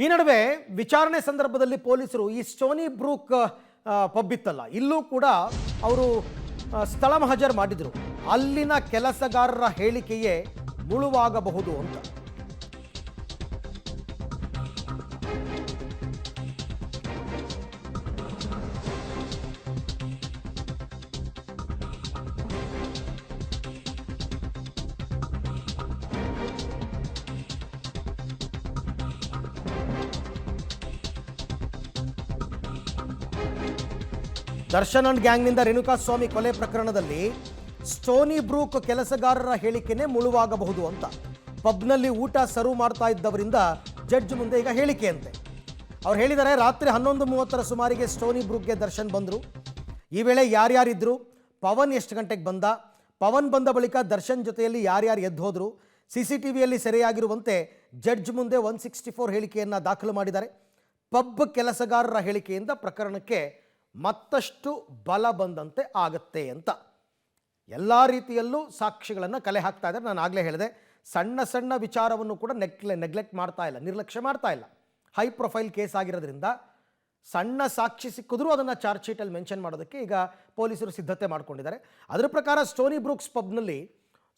ಈ ನಡುವೆ ವಿಚಾರಣೆ ಸಂದರ್ಭದಲ್ಲಿ ಪೊಲೀಸರು ಈ ಸ್ಟೋನಿ ಬ್ರೂಕ್ ಪಬ್ ಇತ್ತಲ್ಲ, ಇಲ್ಲೂ ಕೂಡ ಅವರು ಸ್ಥಳ ಮಹಜರ್ ಮಾಡಿದರು. ಅಲ್ಲಿನ ಕೆಲಸಗಾರರ ಹೇಳಿಕೆಯೇ ಮುಳುವಾಗಬಹುದು ಅಂತ. ದರ್ಶನ್ ಅಂಡ್ ಗ್ಯಾಂಗ್ನಿಂದ ರೇಣುಕಾಸ್ವಾಮಿ ಕೊಲೆ ಪ್ರಕರಣದಲ್ಲಿ ಸ್ಟೋನಿ ಬ್ರೂಕ್ ಕೆಲಸಗಾರರ ಹೇಳಿಕೆನೇ ಮುಳುವಾಗಬಹುದು ಅಂತ ಪಬ್ನಲ್ಲಿ ಊಟ ಸರ್ವ್ ಮಾಡ್ತಾ ಇದ್ದವರಿಂದ ಜಡ್ಜ್ ಮುಂದೆ ಈಗ ಹೇಳಿಕೆಯಂತೆ. ಅವ್ರು ಹೇಳಿದ್ದಾರೆ, ರಾತ್ರಿ 11:30 ಸುಮಾರಿಗೆ ಸ್ಟೋನಿ ಬ್ರೂಕ್ಗೆ ದರ್ಶನ್ ಬಂದರು. ಈ ವೇಳೆ ಯಾರ್ಯಾರಿದ್ರು, ಪವನ್ ಎಷ್ಟು ಗಂಟೆಗೆ ಬಂದ, ಪವನ್ ಬಂದ ಬಳಿಕ ದರ್ಶನ್ ಜೊತೆಯಲ್ಲಿ ಯಾರ್ಯಾರು ಎದ್ದು ಹೋದರು, CCTVಯಲ್ಲಿ ಸೆರೆಯಾಗಿರುವಂತೆ ಜಡ್ಜ್ ಮುಂದೆ 164 ಹೇಳಿಕೆಯನ್ನು ದಾಖಲು ಮಾಡಿದ್ದಾರೆ. ಪಬ್ ಕೆಲಸಗಾರರ ಹೇಳಿಕೆಯಿಂದ ಪ್ರಕರಣಕ್ಕೆ ಮತ್ತಷ್ಟು ಬಲ ಬಂದಂತೆ ಆಗತ್ತೆ ಅಂತ ಎಲ್ಲ ರೀತಿಯಲ್ಲೂ ಸಾಕ್ಷಿಗಳನ್ನು ಕಲೆ ಹಾಕ್ತಾ ಇದ್ದಾರೆ. ನಾನು ಆಗಲೇ ಹೇಳಿದೆ, ಸಣ್ಣ ಸಣ್ಣ ವಿಚಾರವನ್ನು ಕೂಡ ನೆಗ್ಲೆಕ್ಟ್ ಮಾಡ್ತಾ ಇಲ್ಲ, ನಿರ್ಲಕ್ಷ್ಯ ಮಾಡ್ತಾ ಇಲ್ಲ. ಹೈ ಪ್ರೊಫೈಲ್ ಕೇಸ್ ಆಗಿರೋದ್ರಿಂದ ಸಣ್ಣ ಸಾಕ್ಷಿ ಸಿಕ್ಕಿದ್ರೂ ಅದನ್ನು ಚಾರ್ಜ್ ಶೀಟಲ್ಲಿ ಮೆನ್ಷನ್ ಮಾಡೋದಕ್ಕೆ ಈಗ ಪೊಲೀಸರು ಸಿದ್ಧತೆ ಮಾಡ್ಕೊಂಡಿದ್ದಾರೆ. ಅದರ ಪ್ರಕಾರ ಸ್ಟೋನಿ ಬ್ರೂಕ್ಸ್ ಪಬ್ನಲ್ಲಿ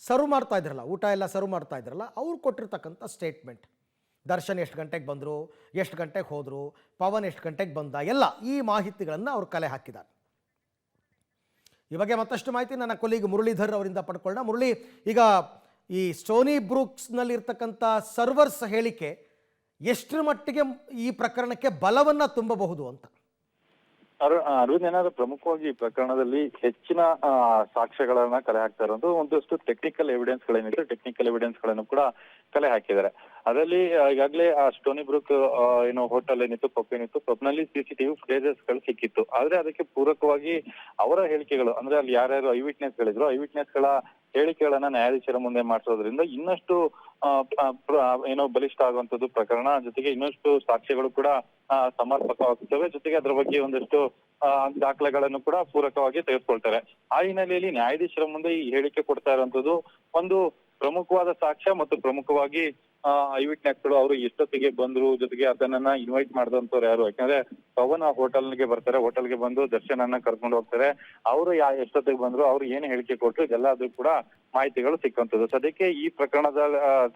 ಸರ್ವ್ ಮಾಡ್ತಾ ಇದ್ರಲ್ಲ, ಊಟ ಎಲ್ಲ ಸರ್ವ್ ಮಾಡ್ತಾ ಇದ್ರಲ್ಲ, ಅವ್ರು ಕೊಟ್ಟಿರ್ತಕ್ಕಂಥ ಸ್ಟೇಟ್ಮೆಂಟ್, ದರ್ಶನ್ ಎಷ್ಟು ಗಂಟೆಗೆ ಬಂದರು, ಎಷ್ಟು ಗಂಟೆಗೆ ಹೋದರು, ಪವನ್ ಎಷ್ಟು ಗಂಟೆಗೆ ಬಂದ, ಎಲ್ಲ ಈ ಮಾಹಿತಿಗಳನ್ನು ಅವರು ಕಲೆ ಹಾಕಿದ್ದಾರೆ. ಈ ಬಗ್ಗೆ ಮತ್ತಷ್ಟು ಮಾಹಿತಿ ನನ್ನ ಕೊಲೀಗ್ ಮುರಳೀಧರ್ ಅವರಿಂದ ಪಡ್ಕೊಳ್ಳೋಣ. ಮುರಳಿ, ಈಗ ಈ ಸ್ಟೋನಿ ಬ್ರೂಕ್ಸ್ನಲ್ಲಿರ್ತಕ್ಕಂಥ ಸರ್ವರ್ಸ್ ಹೇಳಿಕೆ ಎಷ್ಟರ ಮಟ್ಟಿಗೆ ಈ ಪ್ರಕರಣಕ್ಕೆ ಬಲವನ್ನು ತುಂಬಬಹುದು ಅಂತ? ಅರವಿಂದ್, ಏನಾದ್ರು ಪ್ರಮುಖವಾಗಿ ಈ ಪ್ರಕರಣದಲ್ಲಿ ಹೆಚ್ಚಿನ ಸಾಕ್ಷ್ಯಗಳನ್ನ ಕಲೆ ಹಾಕ್ತಾ ಇರೋದು ಒಂದಷ್ಟು ಟೆಕ್ನಿಕಲ್ ಎವಿಡೆನ್ಸ್ ಗಳೇನಿದೆ, ಟೆಕ್ನಿಕಲ್ ಎವಿಡೆನ್ಸ್ ಗಳನ್ನು ಕೂಡ ಕಲೆ ಹಾಕಿದ್ದಾರೆ. ಅದರಲ್ಲಿ ಈಗಾಗಲೇ ಆ ಸ್ಟೋನಿ ಬ್ರೂಕ್ ಏನೋ ಹೋಟೆಲ್ ಏನಿತ್ತು, ಪಬ್ ಏನಿತ್ತು, ಪಬ್ನಲ್ಲಿ CCTV ಫುಟೇಜಸ್ ಗಳು ಸಿಕ್ಕಿತ್ತು. ಆದ್ರೆ ಅದಕ್ಕೆ ಪೂರಕವಾಗಿ ಅವರ ಹೇಳಿಕೆಗಳು, ಅಂದ್ರೆ ಅಲ್ಲಿ ಯಾರ್ಯಾರು ಐ ವಿಟ್ನೆಸ್ ಗಳಿದ್ರು, ಐ ವಿಟ್ನೆಸ್ ಗಳ ಹೇಳಿಕೆಗಳನ್ನ ನ್ಯಾಯಾಧೀಶರ ಮುಂದೆ ಮಾಡಿಸೋದ್ರಿಂದ ಇನ್ನಷ್ಟು ಏನೋ ಬಲಿಷ್ಠ ಆಗುವಂತದ್ದು ಪ್ರಕರಣ. ಜೊತೆಗೆ ಇನ್ನಷ್ಟು ಸಾಕ್ಷ್ಯಗಳು ಕೂಡ ಸಮರ್ಪಕವಾಗುತ್ತವೆ. ಜೊತೆಗೆ ಅದರ ಬಗ್ಗೆ ಒಂದಷ್ಟು ದಾಖಲೆಗಳನ್ನು ಕೂಡ ಪೂರಕವಾಗಿ ತೆಗೆದುಕೊಳ್ತಾರೆ. ಆ ಹಿನ್ನೆಲೆಯಲ್ಲಿ ನ್ಯಾಯಾಧೀಶರ ಮುಂದೆ ಈ ಹೇಳಿಕೆ ಕೊಡ್ತಾ ಇರುವಂತದ್ದು ಒಂದು ಪ್ರಮುಖವಾದ ಸಾಕ್ಷ್ಯ ಮತ್ತು ಪ್ರಮುಖವಾಗಿ ಐ ವಿಟ್ನೆಸ್ಗಳು ಅವರು ಎಷ್ಟೊತ್ತಿಗೆ ಬಂದ್ರು, ಜೊತೆಗೆ ಅದನ್ನ ಇನ್ವೈಟ್ ಮಾಡಿದಂತವ್ರು ಯಾರು. ಯಾಕಂದ್ರೆ ಪವನ್ ಹೋಟೆಲ್ಗೆ ಬರ್ತಾರೆ, ಹೋಟೆಲ್ಗೆ ಬಂದು ದರ್ಶನ್ ಅನ್ನ ಕರ್ಕೊಂಡು ಹೋಗ್ತಾರೆ. ಅವರು ಎಷ್ಟೊತ್ತಿಗೆ ಬಂದ್ರು, ಅವ್ರು ಏನು ಹೇಳಿಕೆ ಕೊಟ್ಟರು, ಇದೆಲ್ಲದೂ ಕೂಡ ಮಾಹಿತಿಗಳು ಸಿಕ್ಕಂತದ್ದು. ಸದ್ಯಕ್ಕೆ ಈ ಪ್ರಕರಣದ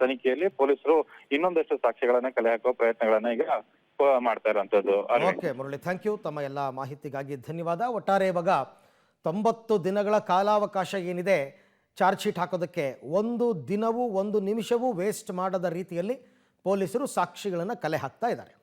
ತನಿಖೆಯಲ್ಲಿ ಪೊಲೀಸರು ಇನ್ನೊಂದಷ್ಟು ಸಾಕ್ಷ್ಯಗಳನ್ನ ಕಲೆ ಹಾಕುವ ಪ್ರಯತ್ನಗಳನ್ನ ಈಗ ಮಾಡ್ತಾ ಇರುವಂತದ್ದು. Okay Murali, thank you. ತಮ್ಮ ಎಲ್ಲ ಮಾಹಿತಿಗಾಗಿ ಧನ್ಯವಾದ. ಒಟ್ಟಾರೆ ಇವಾಗ 90 ದಿನಗಳ ಕಾಲಾವಕಾಶ ಏನಿದೆ ಚಾರ್ಜ್ ಶೀಟ್ ಹಾಕೋದಕ್ಕೆ, ಒಂದು ದಿನವೂ ಒಂದು ನಿಮಿಷವೂ ವೇಸ್ಟ್ ಮಾಡದ ರೀತಿಯಲ್ಲಿ ಪೊಲೀಸರು ಸಾಕ್ಷಿಗಳನ್ನು ಕಲೆ ಹಾಕ್ತಾ ಇದ್ದಾರೆ.